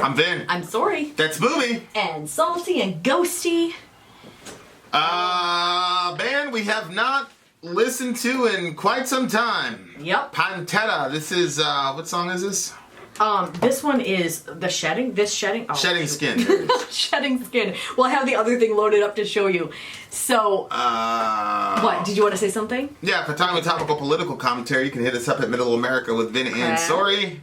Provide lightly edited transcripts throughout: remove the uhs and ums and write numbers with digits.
I'm Vin. I'm Sori. That's Booby. And Salty and Ghosty. Band we have not listened to in quite some time. Yep. Pantera. This is, what song is this? This one is The Shedding. Shedding. Oh, Shedding Skin. Shedding Skin. Well, I have the other thing loaded up to show you. So, what? Did you want to say something? Yeah, for timely topical political commentary, you can hit us up at Middle America with Vin and Sori.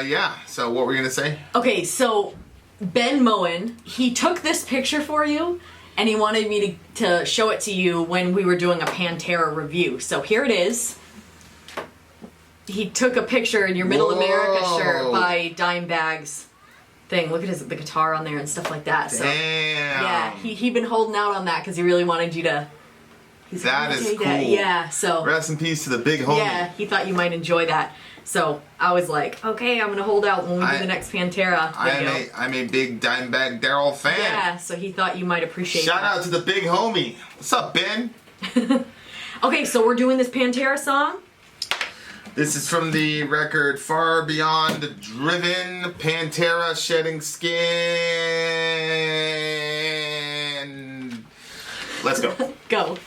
Yeah, so what were you going to say? Okay, so Ben Moen, he took this picture for you, and he wanted me to show it to you when we were doing a Pantera review. So here it is. He took a picture in your Middle America shirt by Dimebag's thing. Look at the guitar on there and stuff like that. So, damn. Yeah, he'd been holding out on that because he really wanted you to... That is cool. That. Yeah, so... Rest in peace to the big homie. Yeah, he thought you might enjoy that. So I was like, okay, I'm going to hold out when we do the next Pantera video. I'm a big Dimebag Daryl fan. Yeah, so he thought you might appreciate Shout out to the big homie. What's up, Ben? Okay, so we're doing this Pantera song. This is from the record Far Beyond Driven, Pantera-Shedding Skin. Let's go. Go.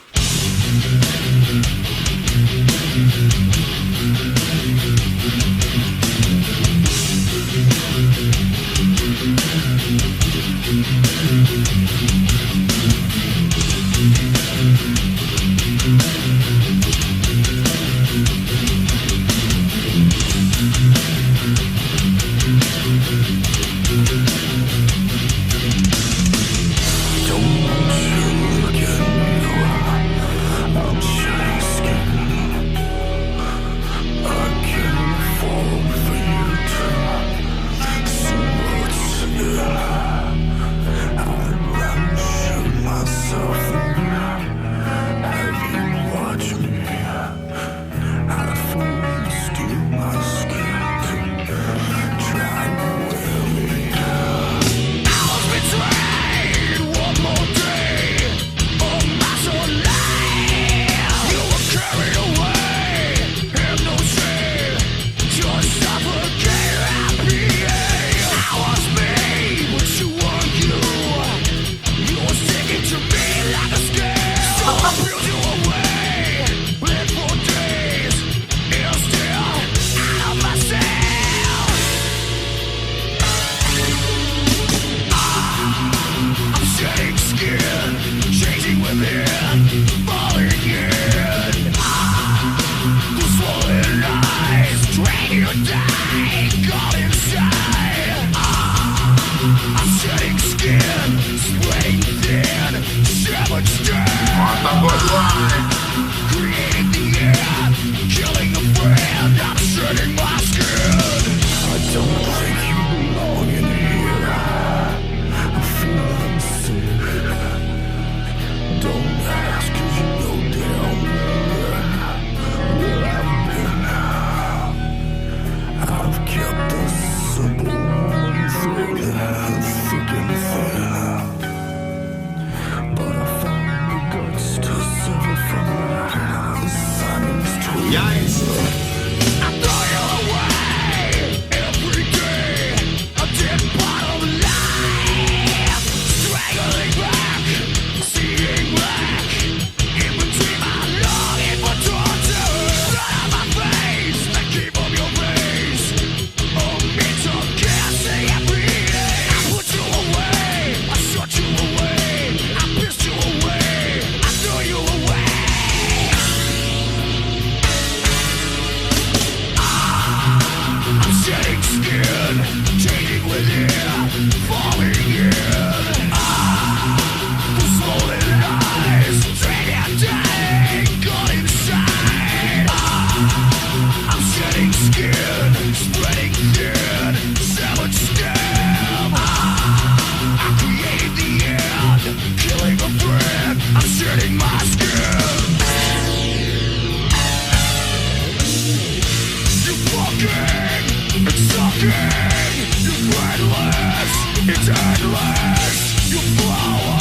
It's endless. You flower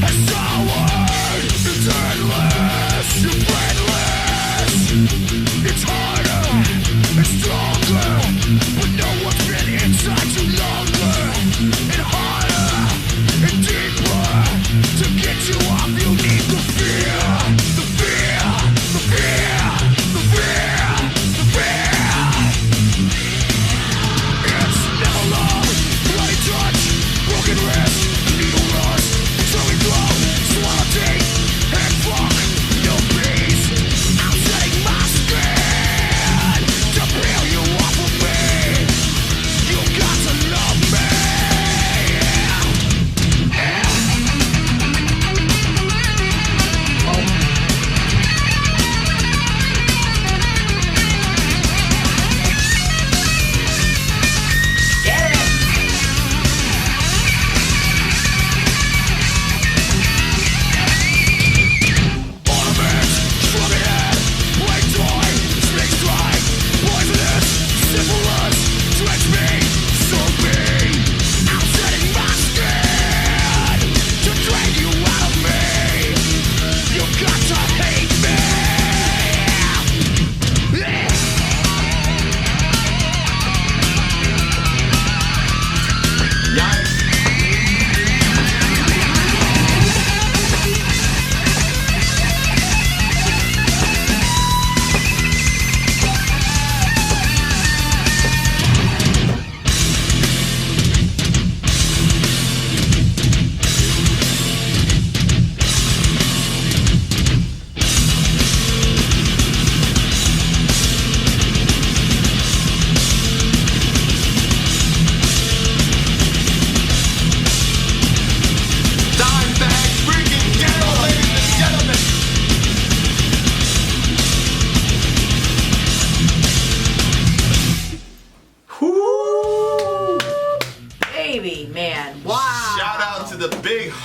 and sour. It's endless. You're friendless. It's hard.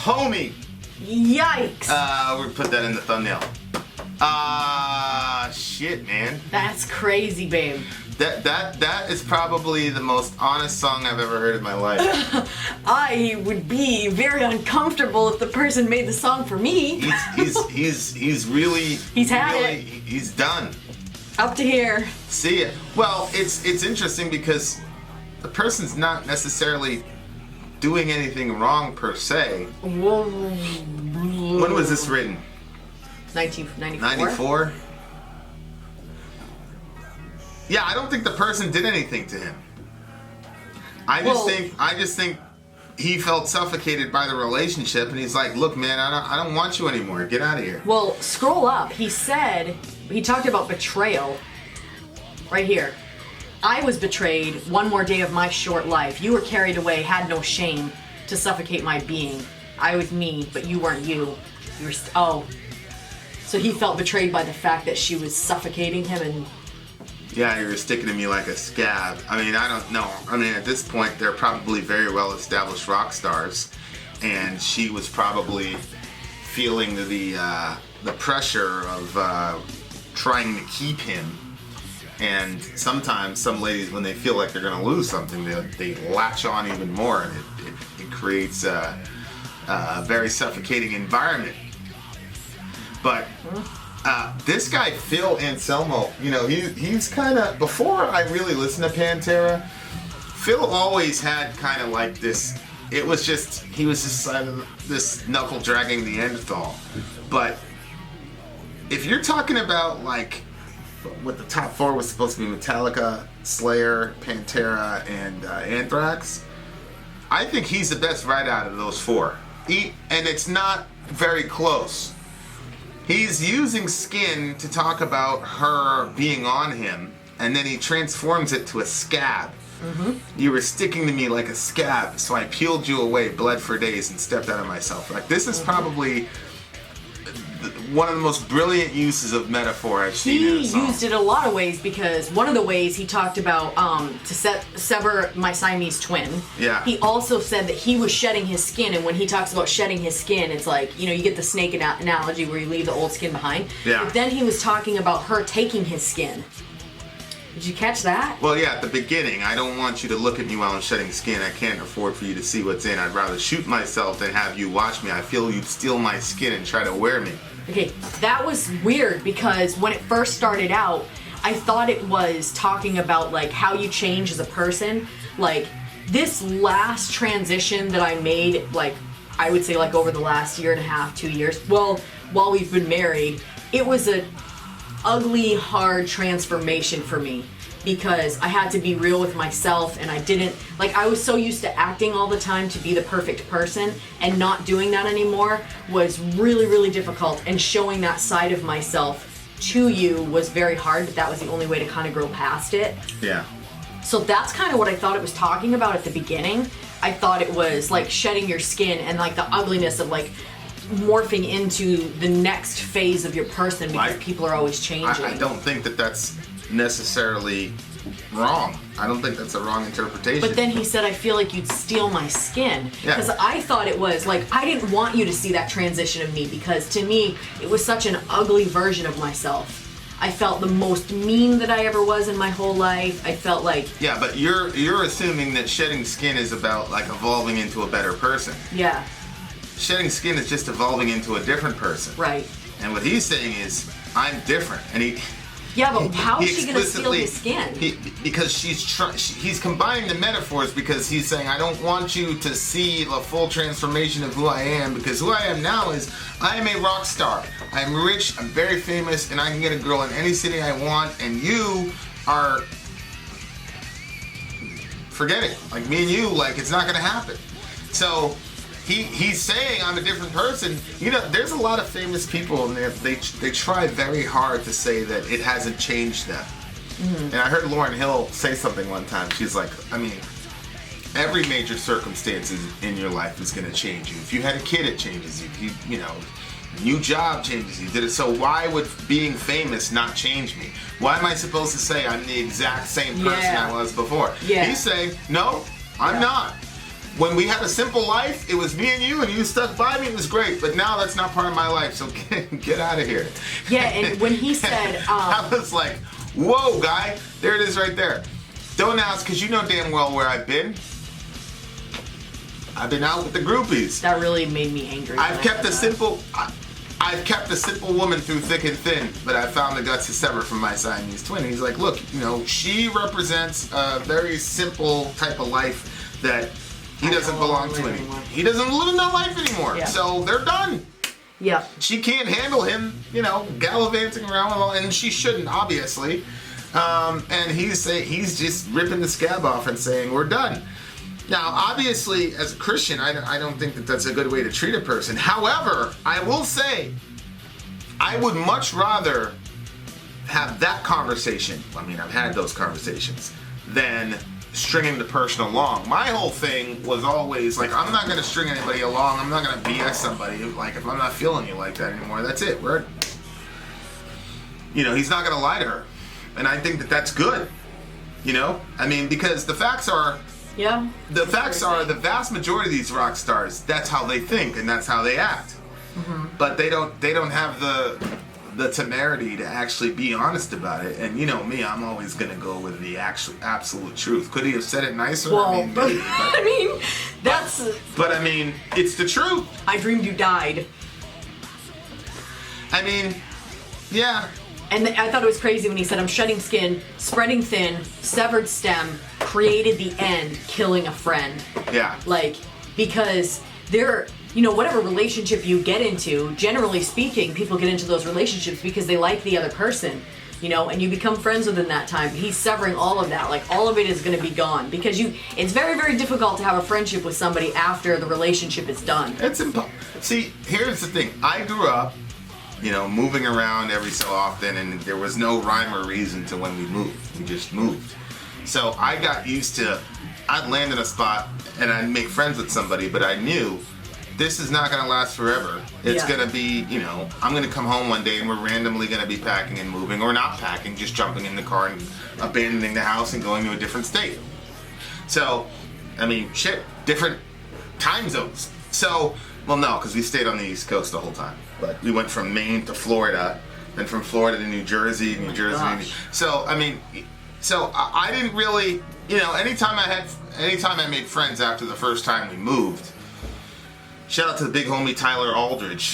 homie. Yikes. We'll put that in the thumbnail. Shit, man. That's crazy, babe. That is probably the most honest song I've ever heard in my life. I would be very uncomfortable if the person made the song for me. He's really He's had really, it. He's done. Up to here. See it. Well, it's interesting because the person's not necessarily doing anything wrong per se. Whoa. When was this written? 1994. 94? Yeah, I don't think the person did anything to him. I just think he felt suffocated by the relationship, and he's like, "Look, man, I don't want you anymore. Get out of here." Well, scroll up. He talked about betrayal. Right here. I was betrayed. One more day of my short life. You were carried away, had no shame to suffocate my being. I was me, but you weren't you. You were. So he felt betrayed by the fact that she was suffocating him and. Yeah, you were sticking to me like a scab. I mean, I don't know. I mean, at this point, they're probably very well-established rock stars, and she was probably feeling the pressure of trying to keep him. And sometimes some ladies, when they feel like they're going to lose something, they latch on even more, and it creates a very suffocating environment. But this guy, Phil Anselmo, you know, he's kind of, before I really listened to Pantera, Phil always had kind of like this, he was just this knuckle dragging Neanderthal. But if you're talking about like what the top four was supposed to be, Metallica, Slayer, Pantera, and Anthrax, I think he's the best right out of those four. And it's not very close. He's using Skin to talk about her being on him, and then he transforms it to a scab. Mm-hmm. You were sticking to me like a scab, so I peeled you away, bled for days, and stepped out of myself. Like, this is probably one of the most brilliant uses of metaphor I've seen in a song. He used it a lot of ways, because one of the ways he talked about to sever my Siamese twin. Yeah. He also said that he was shedding his skin, and when he talks about shedding his skin, it's like, you know, you get the snake analogy where you leave the old skin behind. Yeah. But then he was talking about her taking his skin. Did you catch that? Well, yeah, at the beginning, I don't want you to look at me while I'm shedding skin. I can't afford for you to see what's in. I'd rather shoot myself than have you watch me. I feel you'd steal my skin and try to wear me. Okay, that was weird, because when it first started out, I thought it was talking about like how you change as a person. Like, this last transition that I made, like, I would say like over the last year and a half, 2 years, well, while we've been married, it was a ugly, hard transformation for me, because I had to be real with myself, and I didn't, like, I was so used to acting all the time to be the perfect person, and not doing that anymore was really, really difficult, and showing that side of myself to you was very hard, but that was the only way to kind of grow past it. Yeah. So that's kind of what I thought it was talking about at the beginning. I thought it was like shedding your skin and like the ugliness of like morphing into the next phase of your person, because people are always changing. I don't think that that's necessarily wrong. I don't think that's a wrong interpretation. But then he said, I feel like you'd steal my skin. Because I thought it was like, I didn't want you to see that transition of me, because to me, it was such an ugly version of myself. I felt the most mean that I ever was in my whole life. I felt like... Yeah, but you're assuming that shedding skin is about like evolving into a better person. Yeah. Shedding skin is just evolving into a different person. Right. And what he's saying is, I'm different. And he... Yeah, but how is she going to steal his skin? Because he's combining the metaphors, because he's saying, I don't want you to see the full transformation of who I am, because who I am now is, I am a rock star. I'm rich, I'm very famous, and I can get a girl in any city I want, and you are... Forget it. Like, me and you, like, it's not going to happen. So... He's saying I'm a different person. You know, there's a lot of famous people, and they try very hard to say that it hasn't changed them. Mm-hmm. And I heard Lauryn Hill say something one time. She's like, I mean, every major circumstance in your life is going to change you. If you had a kid, it changes you. You know, new job changes you. Did it? So why would being famous not change me? Why am I supposed to say I'm the exact same person I was before? Yeah. He's saying, no, I'm not. when we had a simple life, it was me and you stuck by me, it was great. But now that's not part of my life, so get out of here. Yeah, and when he said, I was like, whoa, guy, there it is right there. Don't ask, because you know damn well where I've been. I've been out with the groupies. That really made me angry. I've kept a simple woman through thick and thin, but I found the guts to sever from my Siamese twin. He's like, look, she represents a very simple type of life that he doesn't belong to anymore. He doesn't live in that life anymore. Yeah. So they're done. Yeah. She can't handle him, gallivanting around, and she shouldn't, obviously. And he's just ripping the scab off and saying, we're done. Now, obviously, as a Christian, I don't think that that's a good way to treat a person. However, I will say, I would much rather have that conversation, I've had those conversations, than stringing the person along. My whole thing was always, I'm not going to string anybody along. I'm not going to BS somebody. If I'm not feeling you like that anymore, that's it. He's not going to lie to her. And I think that that's good. Because the facts are... Yeah. The facts are the vast majority of these rock stars, that's how they think and that's how they act. Mm-hmm. But they don't have the temerity to actually be honest about it. And me, I'm always gonna go with the absolute truth. Could he have said it nicer? Well, maybe, that's. But it's the truth. I dreamed you died. Yeah. And I thought it was crazy when he said, I'm shedding skin, spreading thin, severed stem, created the end, killing a friend. Yeah. Because whatever relationship you get into, generally speaking, people get into those relationships because they like the other person, and you become friends within that time. He's severing all of that. All of it is going to be gone because it's very, very difficult to have a friendship with somebody after the relationship is done. It's impossible. See, here's the thing. I grew up, moving around every so often, and there was no rhyme or reason to when we moved. We just moved. So I got used to, I'd land in a spot and I'd make friends with somebody, but I knew this is not going to last forever. It's going to be, I'm going to come home one day and we're randomly going to be packing and moving, or not packing, just jumping in the car and abandoning the house and going to a different state. So, different time zones. So, well, no, because we stayed on the East Coast the whole time. But we went from Maine to Florida, then from Florida to New Jersey, So, so I didn't really, anytime I made friends after the first time we moved, shout out to the big homie Tyler Aldridge,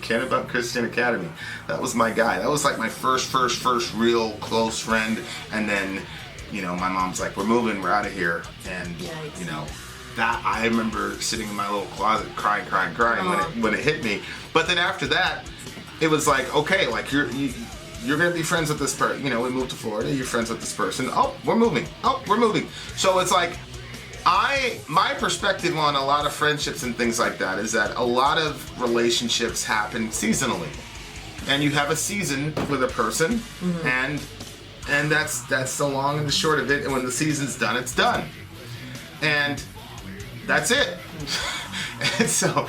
Kennebunk Christian Academy. That was my guy. That was my first real close friend. And then, my mom's like, we're moving, we're out of here. And, that I remember sitting in my little closet crying when it hit me. But then after that, it was okay, you're gonna be friends with this person. We moved to Florida, you're friends with this person. Oh, we're moving. So it's my perspective on a lot of friendships and things like that is that a lot of relationships happen seasonally. And you have a season with a person, mm-hmm. and that's the long and the short of it. And when the season's done, it's done. And that's it. And so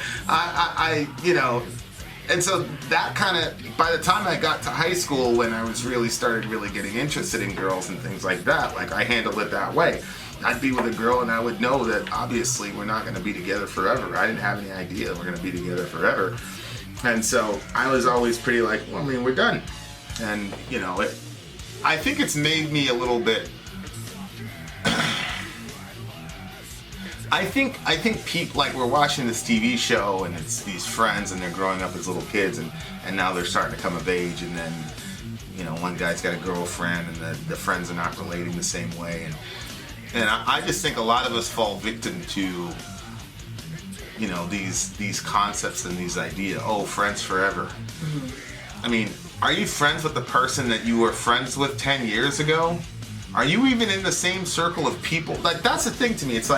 and so that kind of, by the time I got to high school, when I was started getting interested in girls and things like that, I handled it that way. I'd be with a girl and I would know that obviously we're not going to be together forever. I didn't have any idea we're going to be together forever. And so I was always pretty we're done. And, I think it's made me a little bit, I think people, we're watching this TV show and it's these friends and they're growing up as little kids and now they're starting to come of age, and then, one guy's got a girlfriend and the friends are not relating the same way. And I just think a lot of us fall victim to, these concepts and these ideas. Oh, friends forever. Mm-hmm. Are you friends with the person that you were friends with 10 years ago? Are you even in the same circle of people? That's the thing to me. It's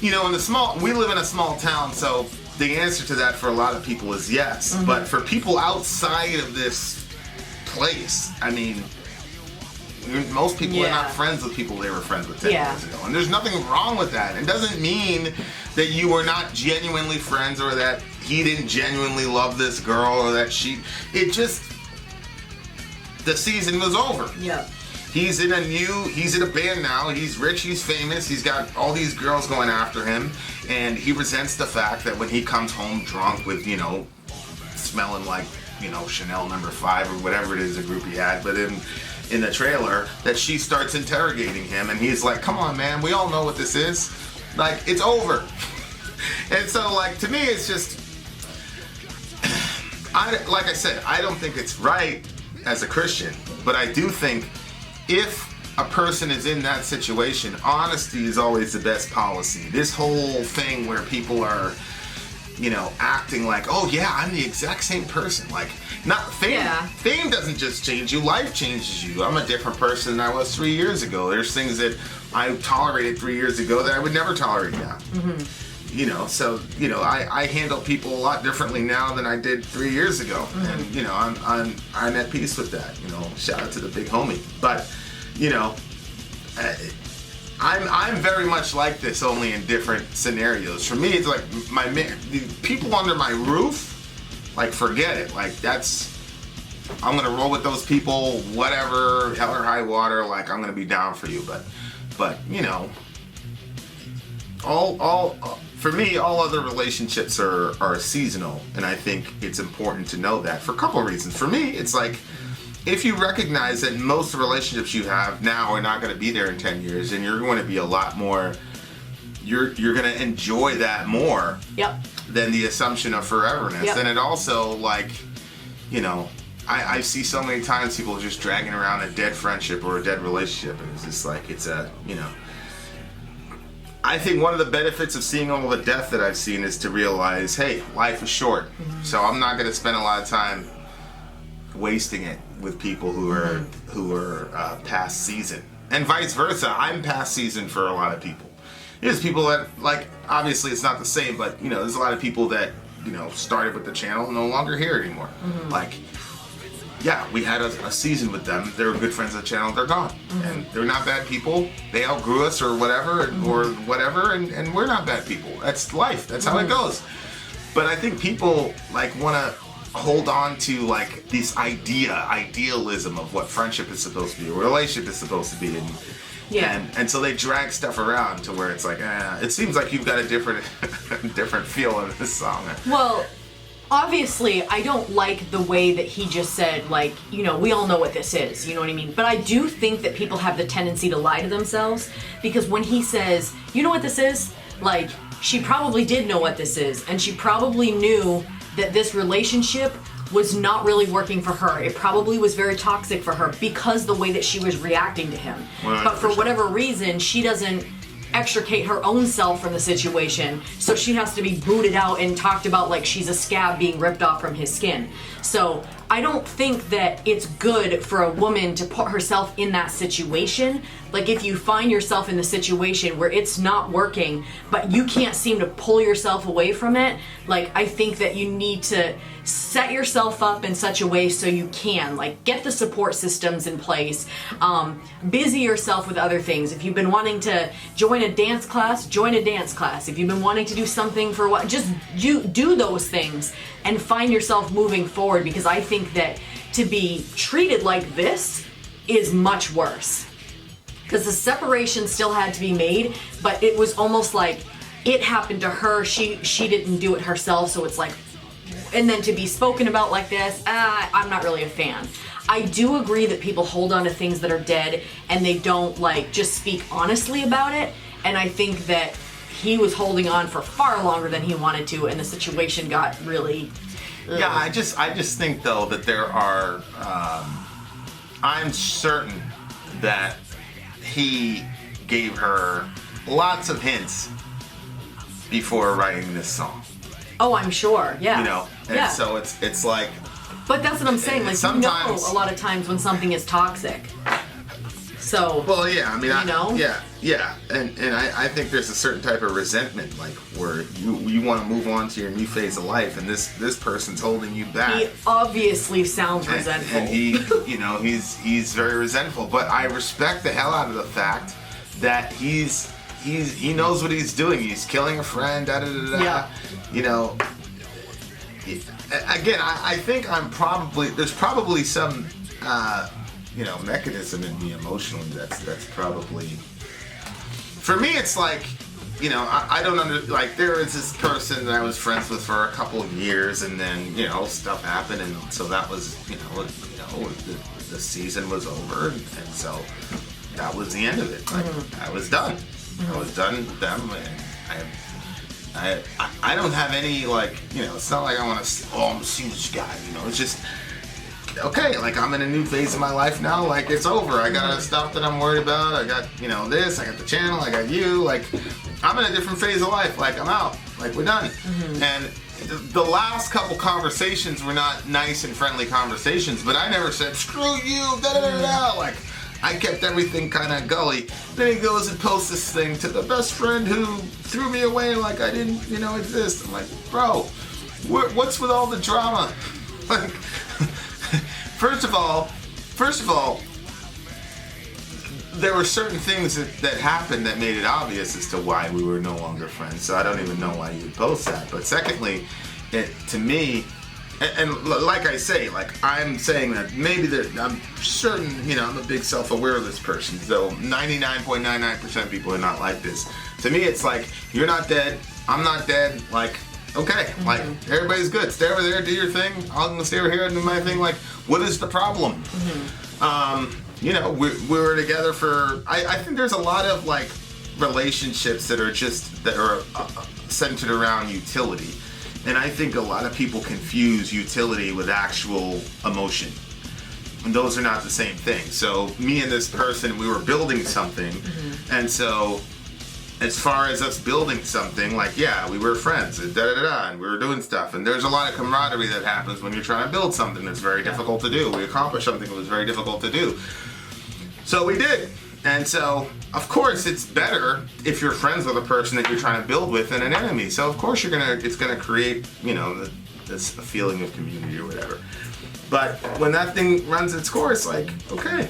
we live in a small town, so the answer to that for a lot of people is yes. Mm-hmm. But for people outside of this place, most people are not friends with people they were friends with 10 years ago. And there's nothing wrong with that. It doesn't mean that you were not genuinely friends or that he didn't genuinely love this girl or that the season was over. Yeah. he's in a band now. He's rich, he's famous, he's got all these girls going after him, and he resents the fact that when he comes home drunk with, smelling like, Chanel No. 5 or whatever it is, a group he had, but in the trailer, that she starts interrogating him, and he's like, come on, man, we all know what this is. Like, it's over. And so, like, to me, it's just, like I said, I don't think it's right as a Christian, but I do think if a person is in that situation, honesty is always the best policy. This whole thing where people are, acting like, oh yeah, I'm the exact same person. Like, not fame. Yeah. Fame doesn't just change you, life changes you. I'm a different person than I was 3 years ago. There's things that I tolerated 3 years ago that I would never tolerate now. I handle people a lot differently now than I did 3 years ago. And, I'm at peace with that. Shout out to the big homie. But, I'm very much like this, only in different scenarios. For me, it's like the people under my roof, like, forget it. Like, I'm gonna roll with those people, whatever, hell or high water. Like, I'm gonna be down for you. But for me, all other relationships are seasonal, and I think it's important to know that for a couple of reasons. For me, it's like, if you recognize that most of the relationships you have now are not going to be there in 10 years, and you're going to be a lot more, you're going to enjoy that more than the assumption of foreverness. And it also, like, I see so many times people just dragging around a dead friendship or a dead relationship, and it's just like, I think one of the benefits of seeing all the death that I've seen is to realize, hey, life is short, so I'm not going to spend a lot of time wasting it with people who are past season, and vice versa. I'm past season for a lot of people. There's people that, like, obviously it's not the same, but there's a lot of people that started with the channel and no longer here anymore. Like, yeah, we had a season with them. They were good friends of the channel. They're gone, and they're not bad people. They outgrew us or whatever, and we're not bad people. That's life. That's how it goes. But I think people, like, want to hold on to, like, this idealism of what friendship is supposed to be, or relationship is supposed to be, and so they drag stuff around to where it's like, it seems like you've got a different feel in this song. Well, obviously, I don't like the way that he just said, like, we all know what this is, you know what I mean? But I do think that people have the tendency to lie to themselves, because when he says, you know what this is? Like, she probably did know what this is, and she probably knew that this relationship was not really working for her. It probably was very toxic for her because the way that she was reacting to him. 100%. But for whatever reason, she doesn't extricate her own self from the situation, so she has to be booted out and talked about like she's a scab being ripped off from his skin. So I don't think that it's good for a woman to put herself in that situation. Like, if you find yourself in the situation where it's not working, but you can't seem to pull yourself away from it, like, I think that you need to set yourself up in such a way so you can, like, get the support systems in place, busy yourself with other things. If you've been wanting to join a dance class, join a dance class. If you've been wanting to do something for what, just do those things and find yourself moving forward, because I think that to be treated like this is much worse. Because the separation still had to be made, but it was almost like it happened to her. She didn't do it herself, so it's like, and then to be spoken about like this, I'm not really a fan. I do agree that people hold on to things that are dead and they don't, like, just speak honestly about it. And I think that he was holding on for far longer than he wanted to, and the situation got really. Yeah, I just think though that there are. I'm certain that he gave her lots of hints before writing this song. Oh, I'm sure. Yeah. And so it's like. But that's what I'm saying. Like, sometimes, a lot of times when something is toxic. So. Well, yeah. I mean, yeah, and I think there's a certain type of resentment, like, where you want to move on to your new phase of life, and this person's holding you back. He obviously sounds resentful. And he, he's very resentful. But I respect the hell out of the fact that he knows what he's doing. He's killing a friend. Yeah. Again, I think there's probably some mechanism in me emotionally that's probably, for me, it's like, I don't like, there was this person that I was friends with for a couple of years, and then, stuff happened, and so that was, the season was over, and so that was the end of it. Like, I was done. I was done with them, and I don't have any, like, it's not like I want to, I'm a huge guy, it's just, okay, like, I'm in a new phase of my life now, like, it's over. I got stuff that I'm worried about. I got, this, I got the channel, I got you, like, I'm in a different phase of life. Like, I'm out. Like, we're done. And the last couple conversations were not nice and friendly conversations, but I never said, screw you, da-da-da-da. Like, I kept everything kind of gully. Then he goes and posts this thing to the best friend who threw me away like I didn't, exist. I'm like, bro, what's with all the drama? Like, first of all, there were certain things that happened that made it obvious as to why we were no longer friends. So I don't even know why you would post that. But secondly, to me, and like I say, like, I'm saying that maybe I'm certain, I'm a big self-aware of this person. So 99.99% of people are not like this. To me, it's like, you're not dead, I'm not dead, like, okay, like, everybody's good. Stay over there, do your thing. I'm gonna stay over here and do my thing. Like, what is the problem? We were together for, I think there's a lot of, like, relationships that are centered around utility. And I think a lot of people confuse utility with actual emotion. And those are not the same thing. So me and this person, we were building something. And so as far as us building something, like, yeah, we were friends, and and we were doing stuff. And there's a lot of camaraderie that happens when you're trying to build something that's very difficult to do. We accomplished something that was very difficult to do. So we did. And so, of course, it's better if you're friends with a person that you're trying to build with than an enemy. So, of course, it's gonna create, this feeling of community or whatever. But when that thing runs its course, like, okay.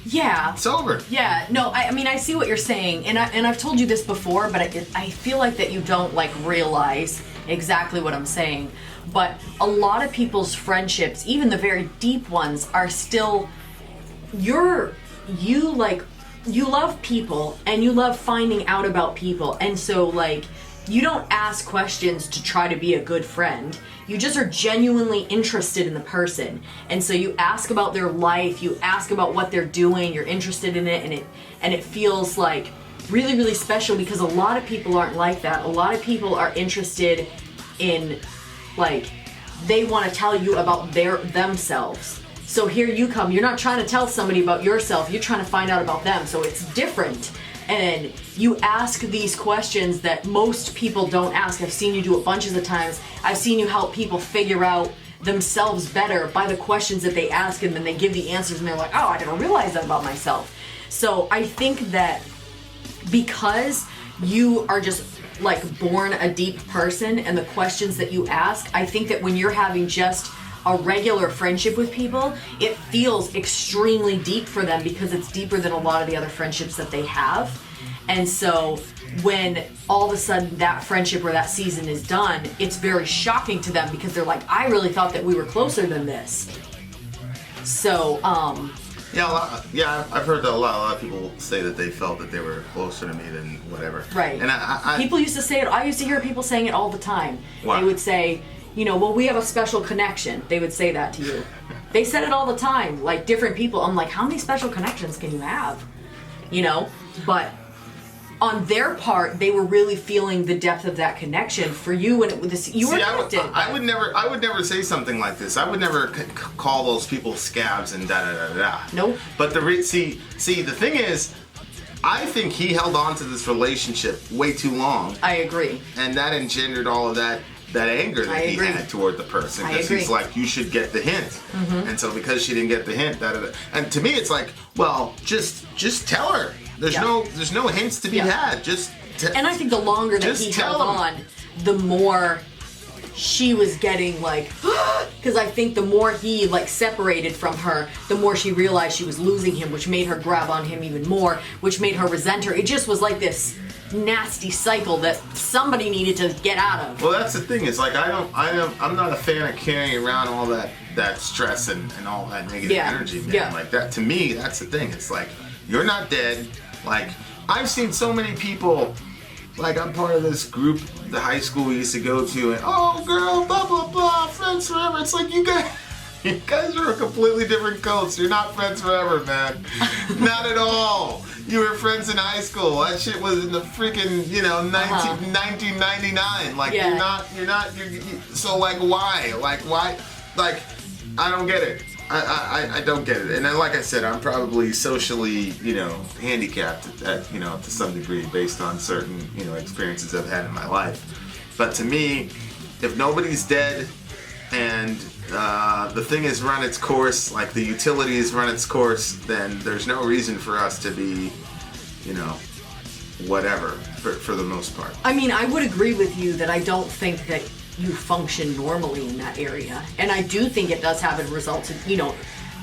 Yeah. It's over. Yeah. No, I mean, I see what you're saying, and I've told you this before, but I feel like that you don't, like, realize exactly what I'm saying. But a lot of people's friendships, even the very deep ones, are still, you love people and you love finding out about people, and so, like, you don't ask questions to try to be a good friend. You just are genuinely interested in the person, and so you ask about their life, you ask about what they're doing, you're interested in it, and it feels like really, really special, because a lot of people aren't like that. A lot of people are interested in, like, they want to tell you about themselves. So here you come, you're not trying to tell somebody about yourself, you're trying to find out about them, so it's different. And you ask these questions that most people don't ask. I've seen you do it bunches of times. I've seen you help people figure out themselves better by the questions that they ask, and then they give the answers and they're like, oh, I didn't realize that about myself. So I think that because you are just, like, born a deep person, and the questions that you ask, I think that when you're having just a regular friendship with people, it feels extremely deep for them, because it's deeper than a lot of the other friendships that they have. And so when all of a sudden that friendship or that season is done, it's very shocking to them, because they're like, I really thought that we were closer than this. So yeah, I've heard that a lot of people say that they felt that they were closer to me than whatever. Right. And I people used to say it. I used to hear people saying it all the time. Wow. They would say, well, we have a special connection. They would say that to you. They said it all the time, like, different people. I'm like, how many special connections can you have? But on their part, they were really feeling the depth of that connection. For you, and you were connected. I would never say something like this. I would never call those people scabs and da-da-da-da. Nope. But the thing is, I think he held on to this relationship way too long. I agree. And that engendered all of that anger that he had toward the person, because he's like, you should get the hint. And so because she didn't get the hint, and to me it's like, well, just tell her. There's no hints to be had. And I think the longer that he held on, the more she was getting, like, because I think the more he, like, separated from her, the more she realized she was losing him, which made her grab on him even more, which made her resent her. It just was like this nasty cycle that somebody needed to get out of. Well, that's the thing. Is like I'm not a fan of carrying around all that stress and all that negative energy, man. Yeah. Like that, to me, that's the thing. It's like, you're not dead. Like, I've seen so many people, like, I'm part of this group, the high school we used to go to, and, oh, girl, blah, blah, blah, friends forever. It's like, you guys are a completely different coats. You're not friends forever, man. Not at all. You were friends in high school. That shit was in the freaking, 1999. Like, so, like, why? Like, why? Like, I don't get it. I don't get it. And then, like I said, I'm probably socially, handicapped to some degree based on certain, experiences I've had in my life. But to me, if nobody's dead and the thing has run its course, like the utility has run its course, then there's no reason for us to be, whatever, for the most part. I mean, I would agree with you that I don't think that you function normally in that area. And I do think it does have a result of,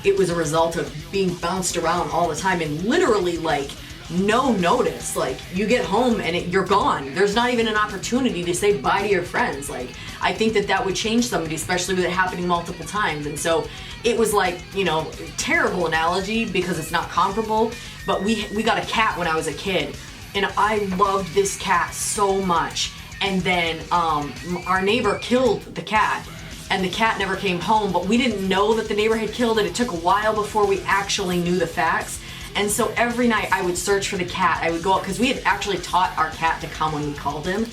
it was a result of being bounced around all the time and literally, like, no notice. Like, you get home and you're gone. There's not even an opportunity to say bye to your friends. Like, I think that would change somebody, especially with it happening multiple times. And so it was like, terrible analogy because it's not comparable, but we got a cat when I was a kid, and I loved this cat so much. And then our neighbor killed the cat, and the cat never came home, but we didn't know that the neighbor had killed it. It took a while before we actually knew the facts. And so every night I would search for the cat. I would go out, because we had actually taught our cat to come when we called him.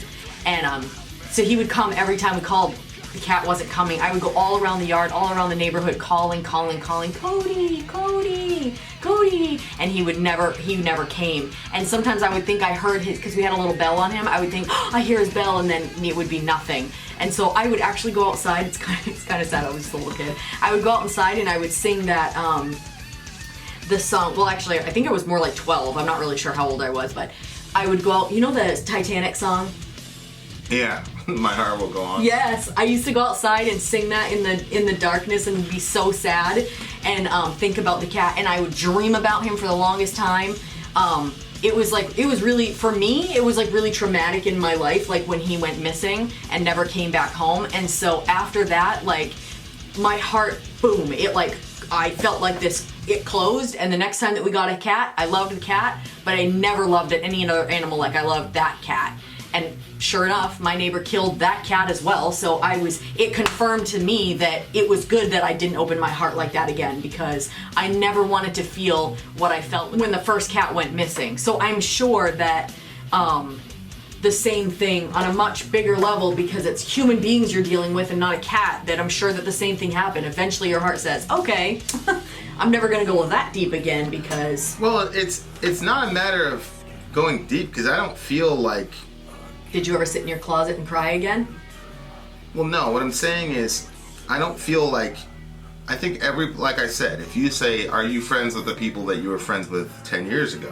And so he would come every time we called. The cat wasn't coming. I would go all around the yard, all around the neighborhood, calling, Cody, and he never came. And sometimes I would think I heard his, because we had a little bell on him, I would think, I hear his bell, and then it would be nothing. And so I would actually go outside. It's kind of sad. I was just a little kid. I would go outside and I would sing that the song. Well, actually, I think I was more like 12. I'm not really sure how old I was, but I would go out. You know the Titanic song? Yeah, My Heart Will Go On. Yes, I used to go outside and sing that in the darkness and be so sad and think about the cat, and I would dream about him for the longest time. It was really, for me, it was like really traumatic in my life, like when he went missing and never came back home. And so after that, like, my heart, boom, I felt like it closed. And the next time that we got a cat, I loved the cat, but I never loved any other animal like I loved that cat. And sure enough, my neighbor killed that cat as well. So it confirmed to me that it was good that I didn't open my heart like that again, because I never wanted to feel what I felt when the first cat went missing. So I'm sure that the same thing on a much bigger level, because it's human beings you're dealing with and not a cat, that I'm sure that the same thing happened. Eventually your heart says, okay, I'm never going to go that deep again, because... Well, it's not a matter of going deep, because I don't feel like... Did you ever sit in your closet and cry again? Well, no. What I'm saying is, I don't feel like... I think like I said, if you say, are you friends with the people that you were friends with 10 years ago?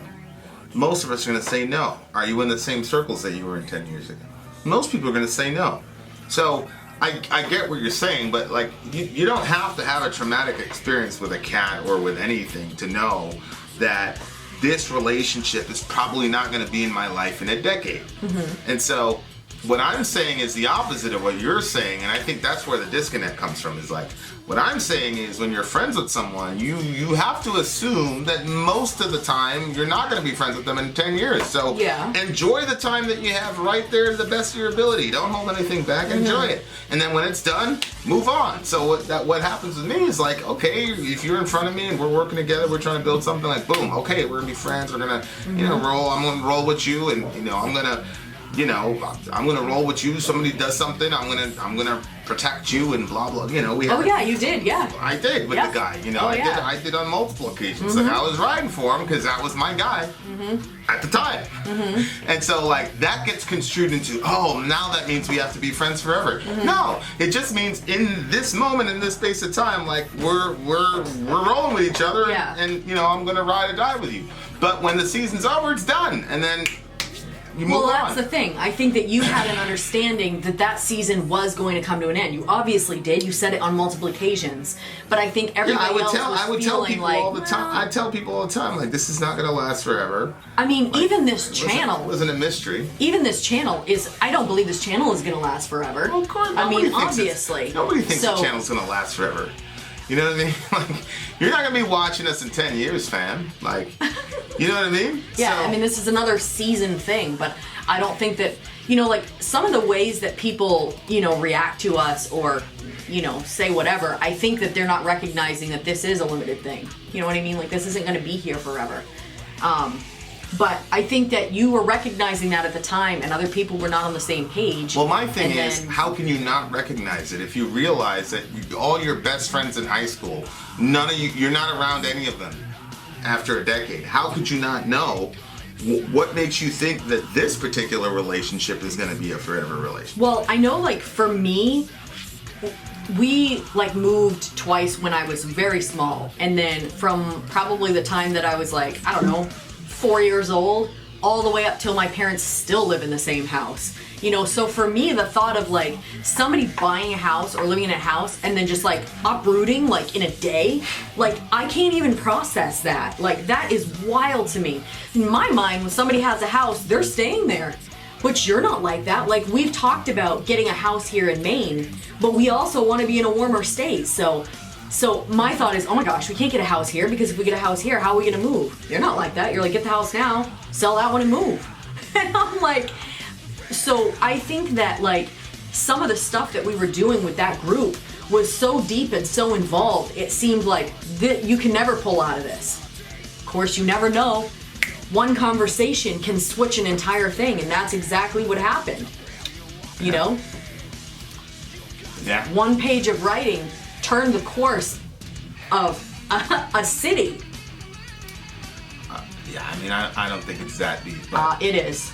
Most of us are going to say no. Are you in the same circles that you were in 10 years ago? Most people are going to say no. So, I get what you're saying, but like, you don't have to have a traumatic experience with a cat or with anything to know that this relationship is probably not going to be in my life in a decade. Mm-hmm. And so what I'm saying is the opposite of what you're saying, and I think that's where the disconnect comes from, is like, what I'm saying is when you're friends with someone, you have to assume that most of the time you're not going to be friends with them in 10 years. So enjoy the time that you have right there to the best of your ability. Don't hold anything back. Mm-hmm. Enjoy it. And then when it's done, move on. So what happens with me is like, okay, if you're in front of me and we're working together, we're trying to build something, like, boom, okay, we're going to be friends. We're going to, roll. I'm going to roll with you, and, I'm going to roll with you. Somebody does something, I'm gonna protect you, and blah blah. We had. Oh yeah, you did, yeah. I did with the guy. I did on multiple occasions. Mm-hmm. Like, I was riding for him because that was my guy at the time. Mm-hmm. And so like that gets construed into, oh, now that means we have to be friends forever. Mm-hmm. No, it just means in this moment, in this space of time, like we're rolling with each other, and I'm gonna ride or die with you. But when the season's over, it's done, and then You move Well, on. that's the thing. I think that you had an understanding that that season was going to come to an end. You obviously did. You said it on multiple occasions. But I think everybody else was I would tell feeling people like, all the time. I tell people all the time, like, this is not going to last forever. I mean, Like, even this it channel. wasn't a mystery. Even this channel is. I don't believe this channel is going to last forever. Well, of course, I mean, nobody thinks obviously. nobody thinks So- the channel's going to last forever. You know what I mean? Like, you're not going to be watching us in 10 years, fam. Like, you know what I mean? Yeah, So- I mean, this is another season thing, but I don't think that, like, some of the ways that people, react to us or, say whatever, I think that they're not recognizing that this is a limited thing. You know what I mean? Like, this isn't going to be here forever. But I think that you were recognizing that at the time, and other people were not on the same page. Well, my thing And is, then- how can you not recognize it if you realize that all your best friends in high school, none of you're not around any of them after a decade? How could you not know? What makes you think that this particular relationship is going to be a forever relationship? Well, I know, like, for me, we, like, moved twice when I was very small. And then from probably the time that I was, like, I don't know, 4 years old, all the way up till my parents still live in the same house. So for me, the thought of, like, somebody buying a house or living in a house and then just, like, uprooting, like, in a day, like, I can't even process that. Like, that is wild to me. In my mind, when somebody has a house, they're staying there. But you're not like that. Like, we've talked about getting a house here in Maine, but we also want to be in a warmer state. So my thought is, oh my gosh, we can't get a house here, because if we get a house here, how are we going to move? You're not like that. You're like, get the house now, sell that one and move. And I'm like, so I think that, like, some of the stuff that we were doing with that group was so deep and so involved, it seemed like you can never pull out of this. Of course, you never know. One conversation can switch an entire thing, and that's exactly what happened. Yeah. One page of writing turned the course of a city. Yeah, I mean, I don't think it's that deep. But It is.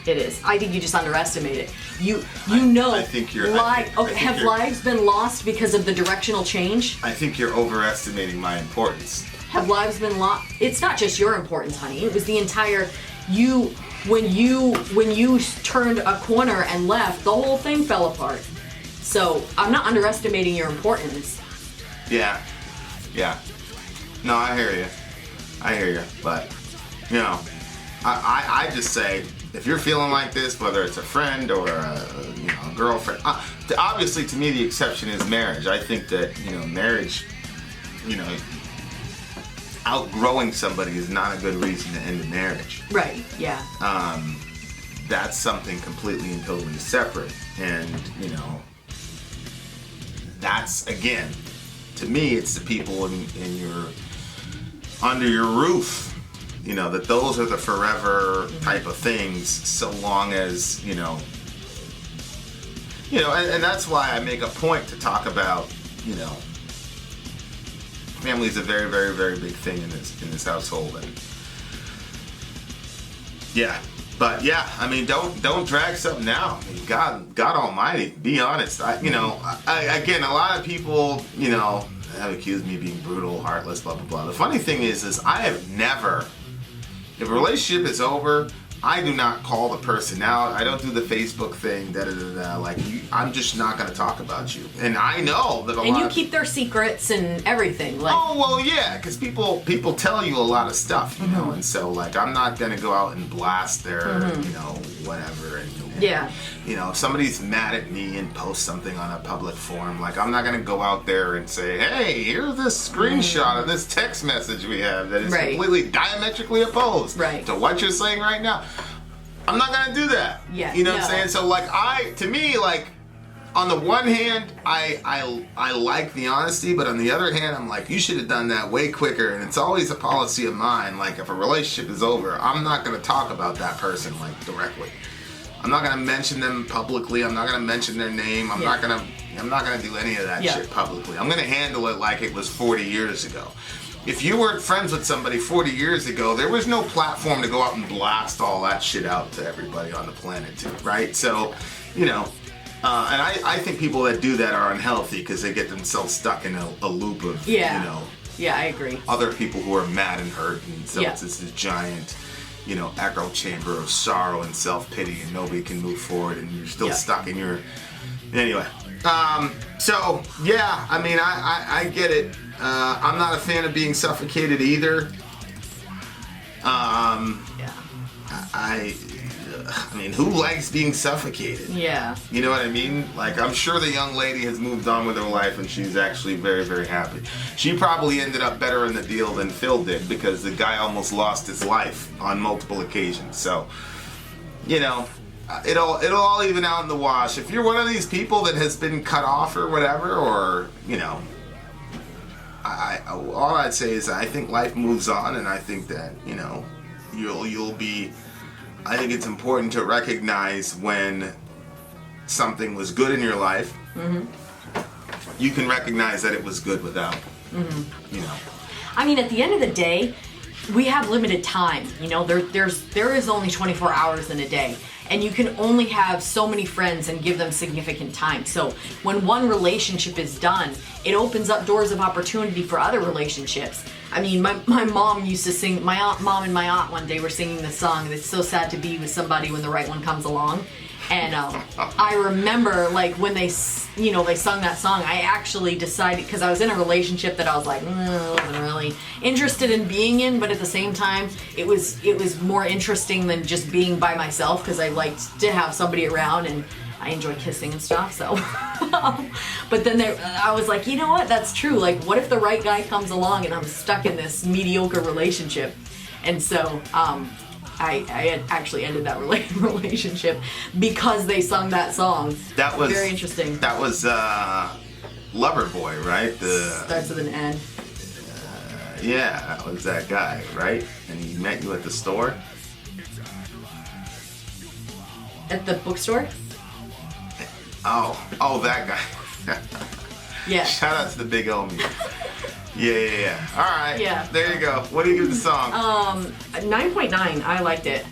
It is. I think you just underestimate it. I think you're. Have lives been lost because of the directional change? I think you're overestimating my importance. Have lives been lost? It's not just your importance, honey. It was the entire you. When you turned a corner and left, the whole thing fell apart. So I'm not underestimating your importance. Yeah. No, I hear you. But, I just say, if you're feeling like this, whether it's a friend or a girlfriend, obviously to me the exception is marriage. I think that, marriage, outgrowing somebody is not a good reason to end a marriage. Right, yeah. That's something completely and totally separate. And, that's, again, to me, it's the people in your, under your roof, that those are the forever type of things, so long as, and that's why I make a point to talk about, family is a very, very, very big thing in this household. And yeah. But yeah, I mean, don't drag something out. I mean, God Almighty, be honest. Again, a lot of people, have accused me of being brutal, heartless, blah blah blah. The funny thing is I have never. If a relationship is over, I do not call the person out. I don't do the Facebook thing, like, I'm just not going to talk about you. And I know that And you keep their secrets and everything. Like, oh, well, yeah, because people tell you a lot of stuff, and so, like, I'm not going to go out and blast their, whatever. And, yeah. If somebody's mad at me and post something on a public forum, like, I'm not going to go out there and say, hey, here's this screenshot of this text message we have that is completely diametrically opposed to what you're saying right now. I'm not going to do that. Yeah. You know what I'm saying? So, like, to me, on the one hand, I like the honesty, but on the other hand, I'm like, you should have done that way quicker. And it's always a policy of mine. Like, if a relationship is over, I'm not going to talk about that person, like, directly. I'm not going to mention them publicly. I'm not going to mention their name. I'm not going to do any of that shit publicly. I'm going to handle it like it was 40 years ago. If you weren't friends with somebody 40 years ago, there was no platform to go out and blast all that shit out to everybody on the planet, too, right? So, and I think people that do that are unhealthy because they get themselves stuck in a loop of, Yeah, I agree. other people who are mad and hurt, and so it's this giant, echo chamber of sorrow and self-pity, and nobody can move forward, and you're still stuck in your... Anyway. So, yeah, I mean, I get it. I'm not a fan of being suffocated either. I mean, who likes being suffocated? Yeah. You know what I mean? Like, I'm sure the young lady has moved on with her life, and she's actually very, very happy. She probably ended up better in the deal than Phil did, because the guy almost lost his life on multiple occasions. So, it'll all even out in the wash. If you're one of these people that has been cut off or whatever, or, all I'd say is I think life moves on, and I think that, you'll be... I think it's important to recognize when something was good in your life. Mm-hmm. You can recognize that it was good without. Mm-hmm. I mean, at the end of the day, we have limited time. There is only 24 hours in a day, and you can only have so many friends and give them significant time. So when one relationship is done, it opens up doors of opportunity for other relationships. I mean, my mom used to sing, mom and my aunt one day were singing this song, "It's so sad to be with somebody when the right one comes along." And I remember, like, when they sung that song, I actually decided, because I was in a relationship that I was like, I wasn't really interested in being in, but at the same time, it was more interesting than just being by myself, because I liked to have somebody around, and I enjoy kissing and stuff, so. But then I was like, you know what, that's true. Like, what if the right guy comes along and I'm stuck in this mediocre relationship? And so, I had actually ended that relationship because they sung that song. That was very interesting. That was Loverboy, right? Starts with an N. Yeah, that was that guy, right? And he met you at the store? At the bookstore? Oh, that guy. Yeah. Shout out to the big homie. Yeah. All right. Yeah. There you go. What do you give the song? 9.9. I liked it.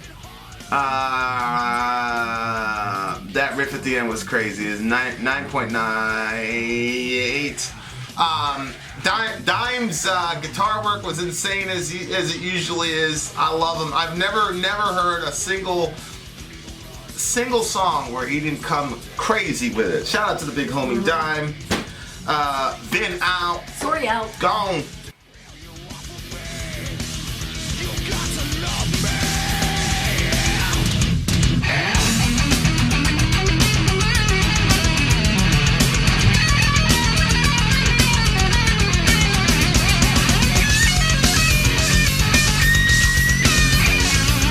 That riff at the end was crazy. It's 9.98. Dime's guitar work was insane as it usually is. I love him. I've never heard a single song where he didn't come crazy with it. Shout out to the big homie Dime. Vin out. Sori out. Gone.